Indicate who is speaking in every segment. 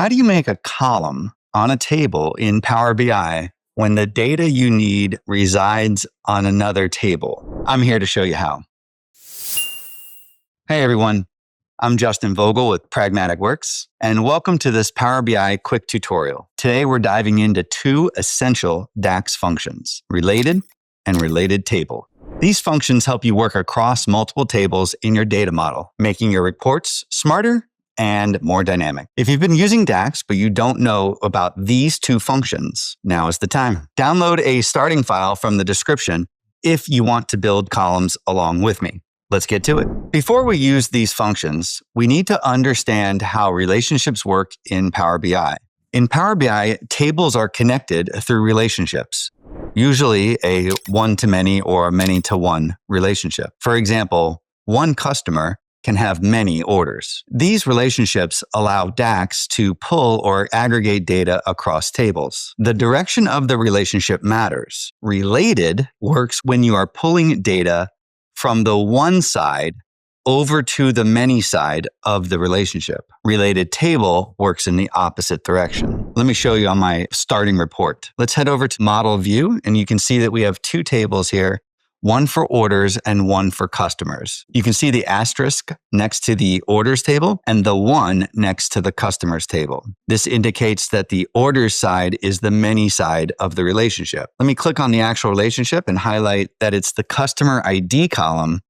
Speaker 1: How do you make a column on a table in Power BI when the data you need resides on another table? I'm here to show you how. Hey everyone, I'm Justin Vogel with Pragmatic Works, and welcome to this Power BI quick tutorial. Today we're diving into two essential DAX functions, related and related table. These functions help you work across multiple tables in your data model, making your reports smarter and more dynamic. If you've been using DAX, but you don't know about these two functions, now is the time. Download a starting file from the description if you want to build columns along with me. Let's get to it. Before we use these functions, we need to understand how relationships work in Power BI. In Power BI, tables are connected through relationships, usually a one-to-many or many-to-one relationship. For example, one customer can have many orders. These relationships allow DAX to pull or aggregate data across tables. The direction of the relationship matters. Related works when you are pulling data from the one side over to the many side of the relationship. Related table works in the opposite direction. Let me show you on my starting report. Let's head over to Model View, and you can see that we have two tables here, one for orders and one for customers. You can see the asterisk next to the orders table and the one next to the customers table. This indicates that the orders side is the many side of the relationship. Let me click on the actual relationship and highlight that it's the customer ID column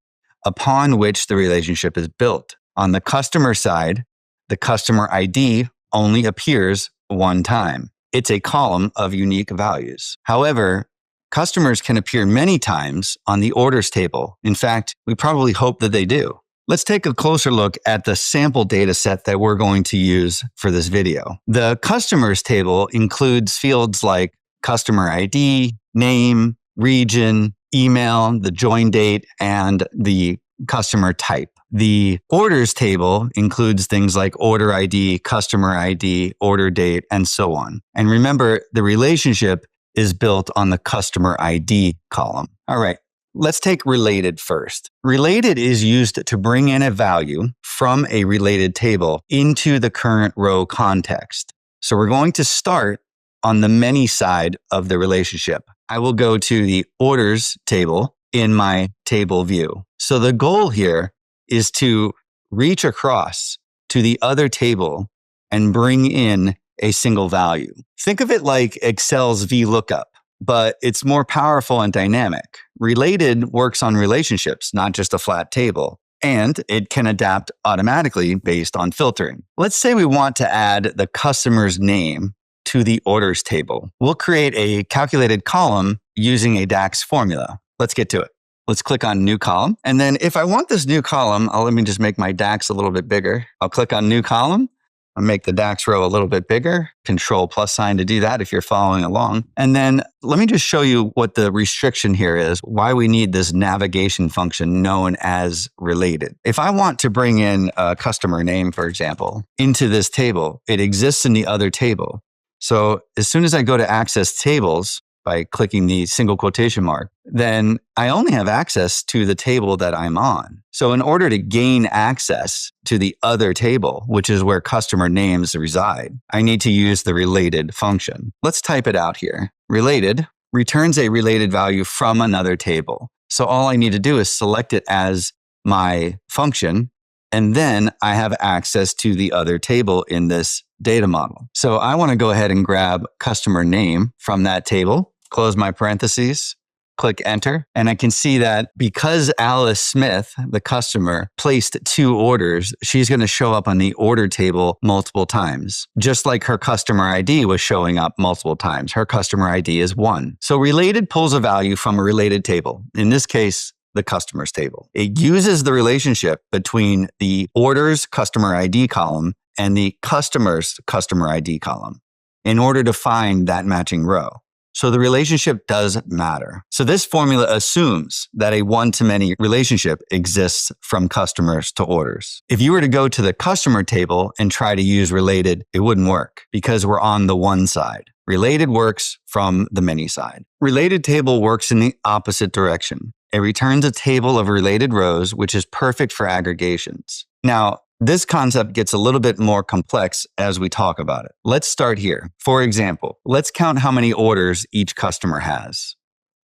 Speaker 1: upon which the relationship is built. On the customer side, the customer ID only appears one time. It's a column of unique values. However, customers can appear many times on the orders table. In fact, we probably hope that they do. Let's take a closer look at the sample data set that we're going to use for this video. The customers table includes fields like customer ID, name, region, email, the join date, and the customer type. The orders table includes things like order ID, customer ID, order date, and so on. And remember, the relationship is built on the customer ID column. All right, let's take related first. Related is used to bring in a value from a related table into the current row context. So we're going to start on the many side of the relationship. I will go to the orders table in my table view. So the goal here is to reach across to the other table and bring in a single value. Think of it like Excel's VLOOKUP, but it's more powerful and dynamic. Related works on relationships, not just a flat table, and it can adapt automatically based on filtering. Let's say we want to add the customer's name to the orders table. We'll create a calculated column using a DAX formula. Let's get to it. Let's click on New Column. And then if I want this new column, let me just make my DAX a little bit bigger. I'll click on New Column. I'll make the DAX row a little bit bigger, Control plus sign to do that if you're following along. And then let me just show you what the restriction here is, why we need this navigation function known as related. If I want to bring in a customer name, for example, into this table, it exists in the other table. So as soon as I go to access tables by clicking the single quotation mark, then I only have access to the table that I'm on. So in order to gain access to the other table, which is where customer names reside, I need to use the related function. Let's type it out here. Related returns a related value from another table. So all I need to do is select it as my function, and then I have access to the other table in this data model. So I want to go ahead and grab customer name from that table, close my parentheses, click enter, and I can see that because Alice Smith, the customer, placed two orders, she's going to show up on the order table multiple times. Just like her customer ID was showing up multiple times. Her customer ID is 1. So related pulls a value from a related table. In this case, the customers table. It uses the relationship between the orders customer ID column and the customers customer ID column in order to find that matching row. So the relationship does matter. So this formula assumes that a one-to-many relationship exists from customers to orders. If you were to go to the customer table and try to use related, it wouldn't work because we're on the one side. Related works from the many side. Related table works in the opposite direction. It returns a table of related rows, which is perfect for aggregations. Now, This concept gets a little bit more complex as we talk about it. Let's start here. For example, let's count how many orders each customer has.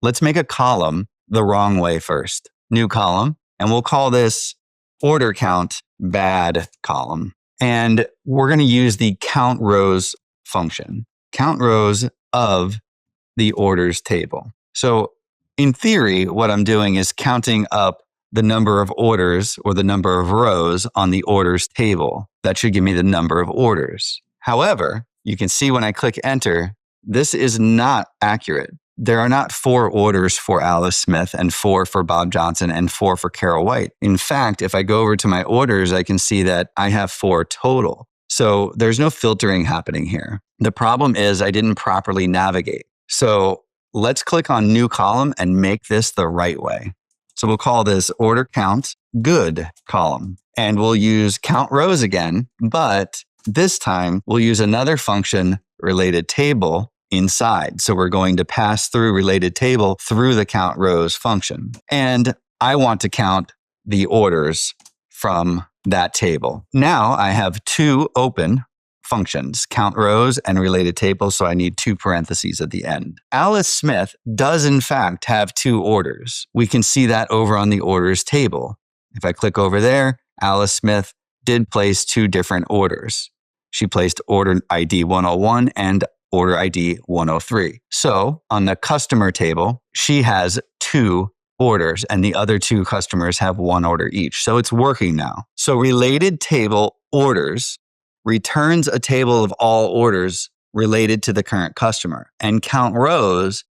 Speaker 1: Let's make a column the wrong way first. New column, and we'll call this order count bad column. And we're going to use the count rows function. Count rows of the orders table. So in theory, what I'm doing is counting up the number of orders or the number of rows on the orders table. That should give me the number of orders. However, you can see when I click enter, this is not accurate. There are not 4 orders for Alice Smith and 4 for Bob Johnson and 4 for Carol White. In fact, if I go over to my orders, I can see that I have 4 total. So there's no filtering happening here. The problem is I didn't properly navigate. So let's click on new column and make this the right way. So we'll call this order count good column. And we'll use count rows again, but this time we'll use another function, related table, inside. So we're going to pass through related table through the count rows function. And I want to count the orders from that table. Now I have 2 open functions, count rows and related table, so I need 2 parentheses at the end. Alice Smith does in fact have 2 orders. We can see that over on the orders table. If I click over there, Alice Smith did place 2 different orders. She placed order ID 101 and order ID 103. So on the customer table, she has 2 orders and the other 2 customers have 1 order each. So it's working now. So related table orders returns a table of all orders related to the current customer, and count rows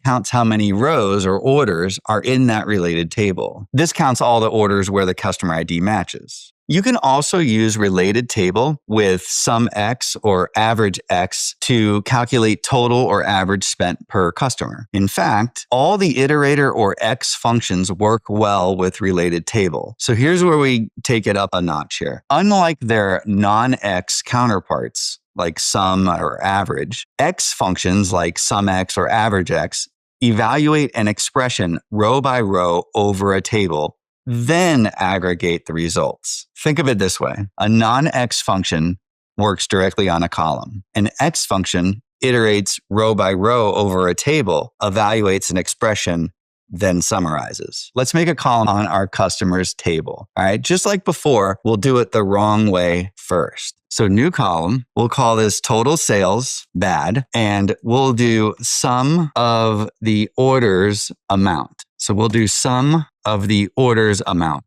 Speaker 1: counts how many rows or orders are in that related table. This counts all the orders where the customer ID matches. You can also use related table with SUMX or AVERAGEX to calculate total or average spent per customer. In fact, all the iterator or X functions work well with related table. So here's where we take it up a notch here. Unlike their non-X counterparts, like sum or average, X functions like SUMX or AVERAGEX evaluate an expression row by row over a table, then aggregate the results. Think of it this way. A non-X function works directly on a column. An X function iterates row by row over a table, evaluates an expression, then summarizes. Let's make a column on our customers table. All right, just like before, we'll do it the wrong way first. So new column, we'll call this total sales bad, and we'll do sum of the orders amount. So we'll do sum of the orders amount,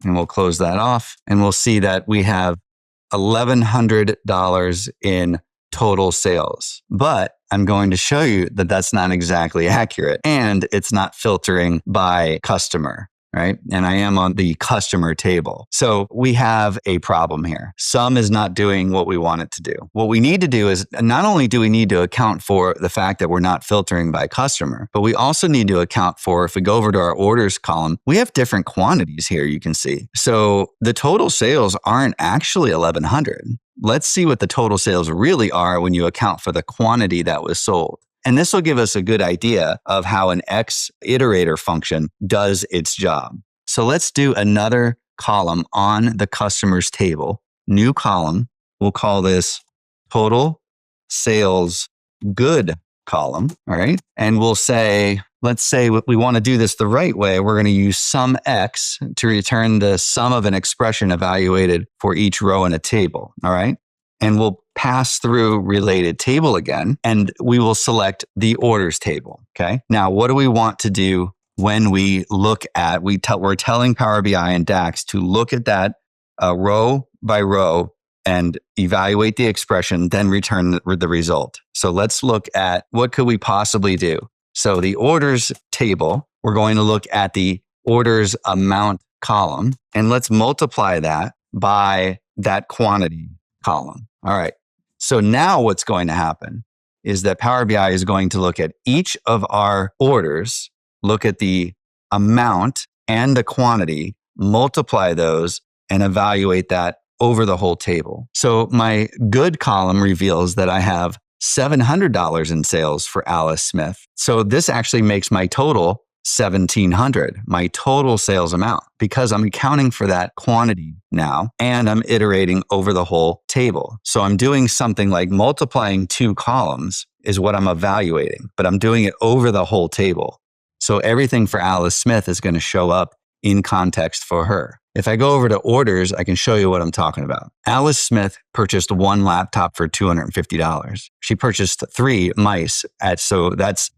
Speaker 1: and we'll close that off, and we'll see that we have $1,100 in total sales. But I'm going to show you that that's not exactly accurate, and it's not filtering by customer, right? And I am on the customer table. So we have a problem here. Sum is not doing what we want it to do. What we need to do is, not only do we need to account for the fact that we're not filtering by customer, but we also need to account for, if we go over to our orders column, we have different quantities here, you can see. So the total sales aren't actually 1,100. Let's see what the total sales really are when you account for the quantity that was sold. And this will give us a good idea of how an X iterator function does its job. So let's do another column on the customers table. New column. We'll call this total sales good column. All right. And we'll say, let's say we want to do this the right way. We're going to use SUMX to return the sum of an expression evaluated for each row in a table. All right. And we'll pass through related table again, and we will select the orders table. Okay. Now, what do we want to do when we look at, we're telling Power BI and DAX to look at that row by row and evaluate the expression, then return the result. So let's look at what could we possibly do. So the orders table, we're going to look at the orders amount column, and let's multiply that by that quantity column. All right. So now what's going to happen is that Power BI is going to look at each of our orders, look at the amount and the quantity, multiply those, and evaluate that over the whole table. So my good column reveals that I have $700 in sales for Alice Smith. So this actually makes my total $1,700, my total sales amount, because I'm accounting for that quantity now and I'm iterating over the whole table. So I'm doing something like multiplying 2 columns is what I'm evaluating, but I'm doing it over the whole table. So everything for Alice Smith is going to show up in context for her. If I go over to orders, I can show you what I'm talking about. Alice Smith purchased 1 laptop for $250. She purchased 3 mice so that's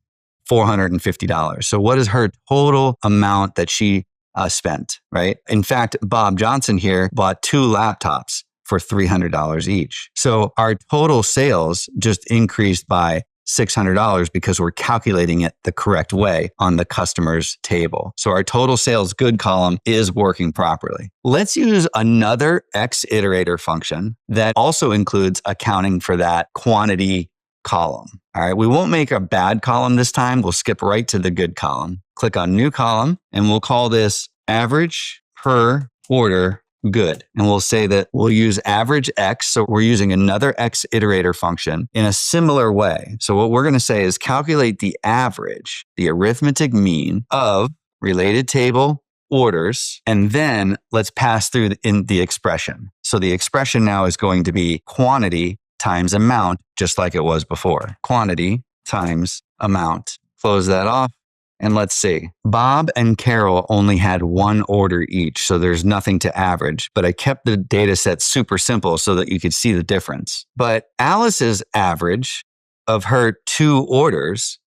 Speaker 1: $450. So what is her total amount that she spent, right? In fact, Bob Johnson here bought 2 laptops for $300 each. So our total sales just increased by $600 because we're calculating it the correct way on the customer's table. So our total sales good column is working properly. Let's use another X iterator function that also includes accounting for that quantity column. All right, we won't make a bad column this time. We'll skip right to the good column. Click on new column and we'll call this average per order good. And we'll say that we'll use AVERAGEX. So we're using another X iterator function in a similar way. So what we're going to say is calculate the average, the arithmetic mean of related table orders, and then let's pass through in the expression. So the expression now is going to be quantity times amount, just like it was before. Quantity times amount. Close that off. And let's see. Bob and Carol only had 1 order each, so there's nothing to average. But I kept the data set super simple so that you could see the difference. But Alice's average of her 2 orders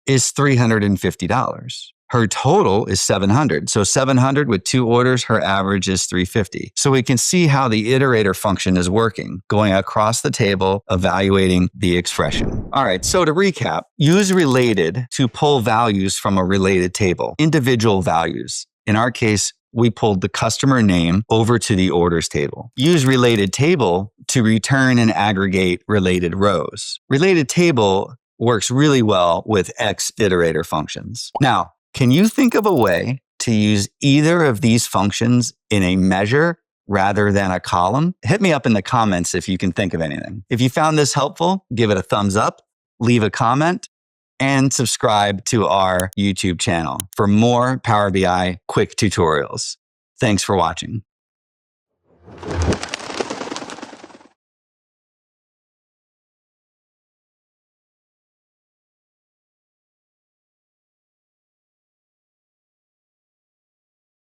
Speaker 1: is $350. Her total is $700. So $700 with 2 orders, her average is $350. So we can see how the iterator function is working, going across the table, evaluating the expression. All right, so to recap, use related to pull values from a related table, individual values. In our case, we pulled the customer name over to the orders table. Use related table to return and aggregate related rows. Related table works really well with X iterator functions. Now, can you think of a way to use either of these functions in a measure rather than a column? Hit me up in the comments if you can think of anything. If you found this helpful, give it a thumbs up, leave a comment, and subscribe to our YouTube channel for more Power BI quick tutorials. Thanks for watching.